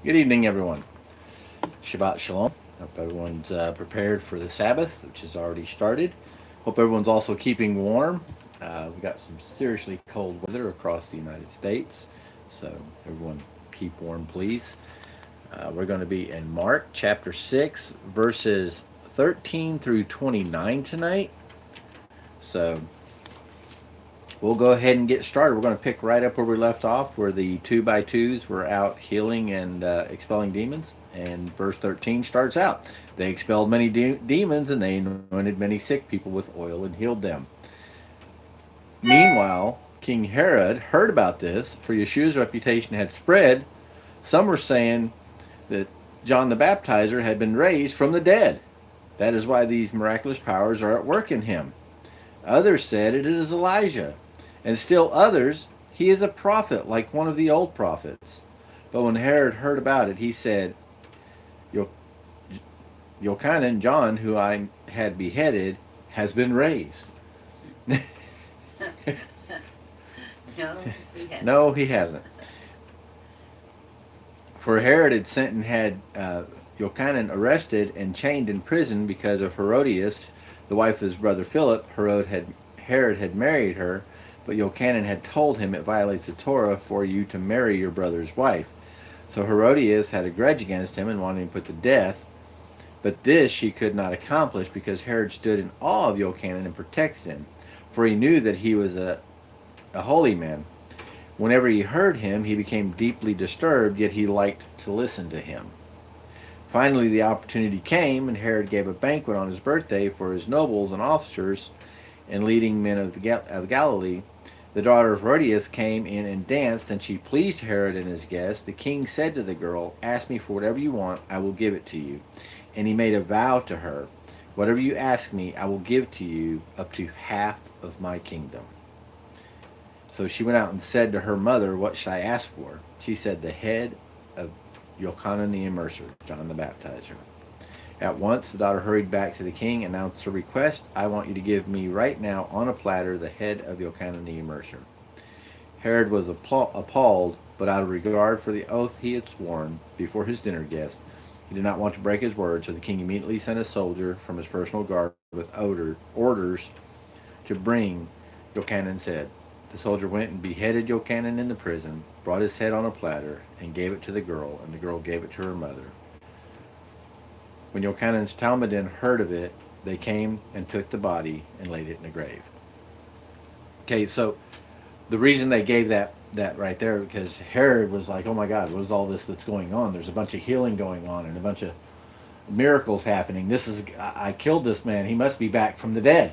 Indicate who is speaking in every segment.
Speaker 1: Good evening, everyone. Shabbat Shalom. Hope everyone's prepared for the Sabbath, which has already started. Hope everyone's also keeping warm. We've got some seriously cold weather across the United States, so everyone keep warm, please. We're going to be in Mark chapter 6, verses 13 through 29 tonight. So we'll go ahead and get started. We're going to pick right up where we left off, where the two by twos were out healing and expelling demons. And verse 13 starts out. They expelled many demons, and they anointed many sick people with oil and healed them. Meanwhile, King Herod heard about this, for Yeshua's reputation had spread. Some were saying that John the Baptizer had been raised from the dead. That is why these miraculous powers are at work in him. Others said it is Elijah, and still others, he is a prophet like one of the old prophets. But when Herod heard about it, he said, Yochanan, John, who I had beheaded, has been raised.
Speaker 2: No, he hasn't.
Speaker 1: No, he hasn't. For Herod had sent and had Yochanan arrested and chained in prison because of Herodias, the wife of his brother Philip. Herod had married her, but Yochanan had told him it violates the Torah for you to marry your brother's wife. So Herodias had a grudge against him and wanted him put to death. But this she could not accomplish because Herod stood in awe of Yochanan and protected him, for he knew that he was a holy man. Whenever he heard him, he became deeply disturbed, yet he liked to listen to him. Finally, the opportunity came, and Herod gave a banquet on his birthday for his nobles and officers and leading men of Galilee. The daughter of Herodias came in and danced, and she pleased Herod and his guests. The king said to the girl, "Ask me for whatever you want, I will give it to you." And he made a vow to her, "Whatever you ask me, I will give to you, up to half of my kingdom." So she went out and said to her mother, "What should I ask for?" She said, "The head of Yochanan the Immerser, John the Baptizer." At once the daughter hurried back to the king and announced her request. "I want you to give me right now on a platter the head of Yochanan the Immerser." Herod was appalled, but out of regard for the oath he had sworn before his dinner guests, he did not want to break his word, so the king immediately sent a soldier from his personal guard with orders to bring Yochanan's head. The soldier went and beheaded Yochanan in the prison, brought his head on a platter, and gave it to the girl, and the girl gave it to her mother. When Yochanan's Talmudim heard of it, they came and took the body and laid it in a grave. Okay, so the reason they gave that right there, because Herod was like, "Oh my God, what is all this that's going on? There's a bunch of healing going on and a bunch of miracles happening. I killed this man. He must be back from the dead.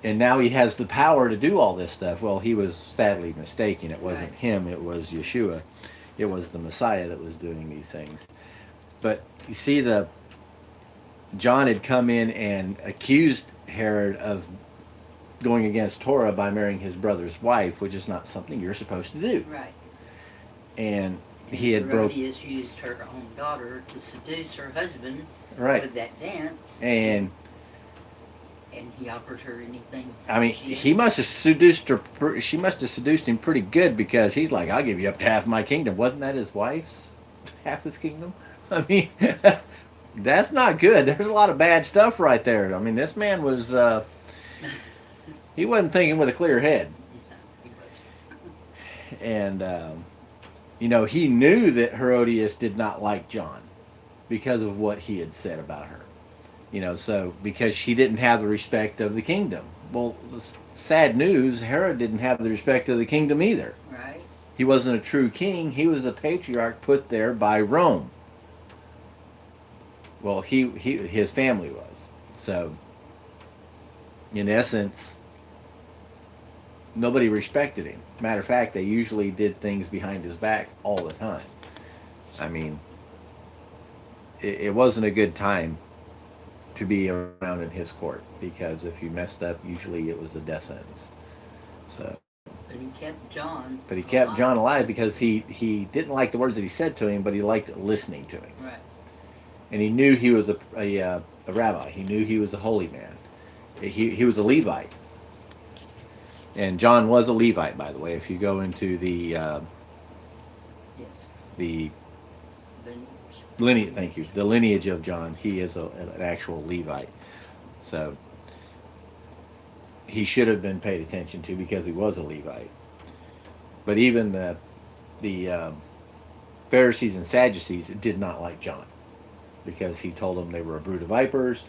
Speaker 1: And now he has the power to do all this stuff." Well, he was sadly mistaken. It wasn't
Speaker 2: Right.
Speaker 1: him, it was Yeshua. It was the Messiah that was doing these things. But you see, John had come in and accused Herod of going against Torah by marrying his brother's wife, which is not something you're supposed to do.
Speaker 2: Right.
Speaker 1: And
Speaker 2: And
Speaker 1: he had broke.
Speaker 2: Herodias used her own daughter to seduce her husband
Speaker 1: Right.
Speaker 2: with that dance.
Speaker 1: And
Speaker 2: he offered her anything.
Speaker 1: I mean,
Speaker 2: she
Speaker 1: he must have seduced her. She must have seduced him pretty good, because he's like, "I'll give you up to half my kingdom." Wasn't that his wife's half his kingdom? I mean, that's not good. There's a lot of bad stuff right there. I mean, this man was. He wasn't thinking with a clear head.
Speaker 2: he was.
Speaker 1: And he knew that Herodias did not like John because of what he had said about her. So because she didn't have the respect of the kingdom. Well, sad news, Herod didn't have the respect of the kingdom either.
Speaker 2: Right.
Speaker 1: He wasn't a true king. He was a patriarch put there by Rome. Well, his family was. So, in essence, nobody respected him. Matter of fact, they usually did things behind his back all the time. I mean, it wasn't a good time to be around in his court, because if you messed up, usually it was a death sentence. So,
Speaker 2: But he kept John.
Speaker 1: but he kept
Speaker 2: alive.
Speaker 1: John alive because he didn't like the words that he said to him, but he liked listening to him.
Speaker 2: Right.
Speaker 1: And he knew he was a rabbi. He knew he was a holy man. He was a Levite. And John was a Levite, by the way. If you go into
Speaker 2: Yes.
Speaker 1: the Lineage, thank you. The lineage of John. He is an actual Levite. So he should have been paid attention to because he was a Levite. But even the Pharisees and Sadducees did not like John because he told them they were a brood of vipers.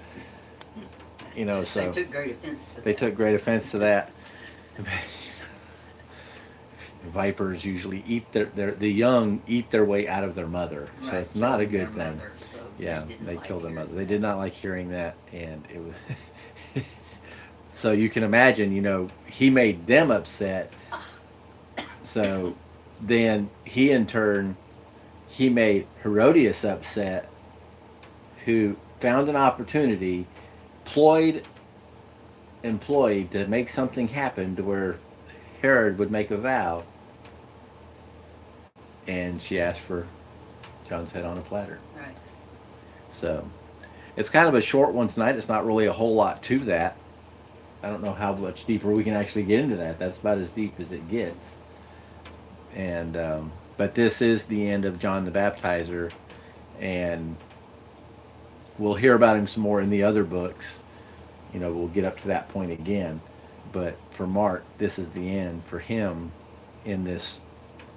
Speaker 1: You know, so
Speaker 2: They took great offense to
Speaker 1: they
Speaker 2: that.
Speaker 1: took great offense to that. Vipers usually eat the young eat their way out of their mother, so
Speaker 2: Right,
Speaker 1: it's not a
Speaker 2: killed their
Speaker 1: good thing.
Speaker 2: mother, so
Speaker 1: Yeah,
Speaker 2: didn't
Speaker 1: they
Speaker 2: like
Speaker 1: killed their
Speaker 2: hearing
Speaker 1: mother. They
Speaker 2: that.
Speaker 1: did not like hearing that, and it was. So you can imagine, he made them upset. So then he in turn he made Herodias upset, who found an opportunity, ployed employed to make something happen to where Herod would make a vow, and she asked for John's head on a platter.
Speaker 2: Right.
Speaker 1: So it's kind of a short one tonight. It's not really a whole lot to that. I don't know how much deeper we can actually get into that. That's about as deep as it gets. And but this is the end of John the Baptizer, and we'll hear about him some more in the other books. We'll get up to that point again. But for Mark, this is the end for him in this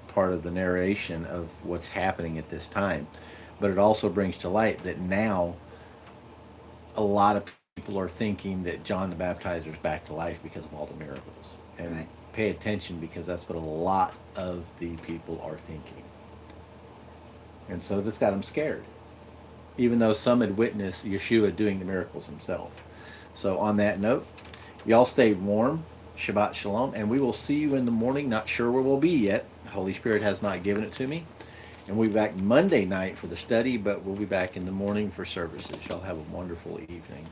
Speaker 1: part of the narration of what's happening at this time. But it also brings to light that now a lot of people are thinking that John the Baptizer is back to life because of all the miracles. And
Speaker 2: Right.
Speaker 1: pay attention because that's what a lot of the people are thinking. And so this got them scared, even though some had witnessed Yeshua doing the miracles himself. So on that note, y'all stay warm. Shabbat Shalom. And we will see you in the morning. Not sure where we'll be yet. The Holy Spirit has not given it to me. And we'll be back Monday night for the study, but we'll be back in the morning for services. Y'all have a wonderful evening.